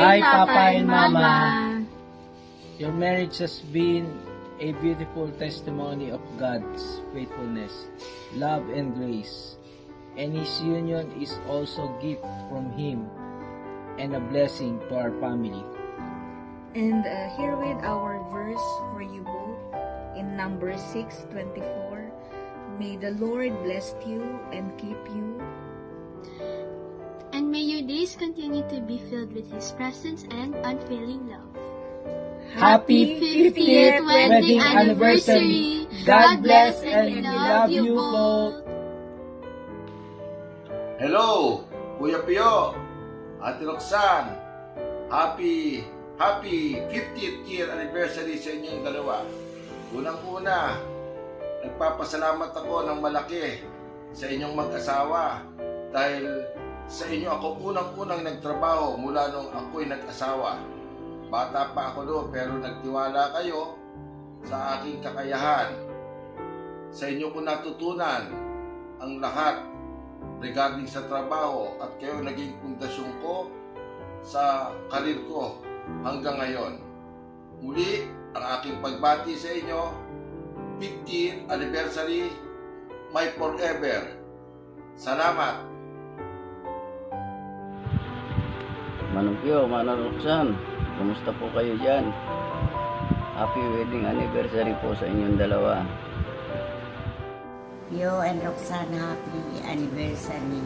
Hi, Papa and Mama. Your marriage has been a beautiful testimony of God's faithfulness, love, and grace. And His union is also a gift from Him and a blessing to our family. And herewith our verse for you both in number 6:24. May the Lord bless you and keep you. And may your days continue to be filled with His presence and unfailing love. Happy 50th wedding anniversary! God bless and we love you both! Hello, Kuya Pio, Ate Roxanne. Happy 50th year anniversary sa inyong dalawa. Unang-una, nagpapasalamat ako ng malaki sa inyong mag-asawa dahil sa inyo ako unang-unang nagtrabaho mula nung ako'y nag-asawa. Bata pa ako doon pero nagtiwala kayo sa aking kakayahan. Sa inyo ko natutunan ang lahat regarding sa trabaho at kayo naging pundasyon ko sa karir ko hanggang ngayon. Muli, ang aking pagbati sa inyo, 50th anniversary, my forever. Salamat! Manong Pio, Manong Roxanne, kumusta po kayo dyan? Happy wedding anniversary po sa inyong dalawa. Pio and Roxanne, happy anniversary.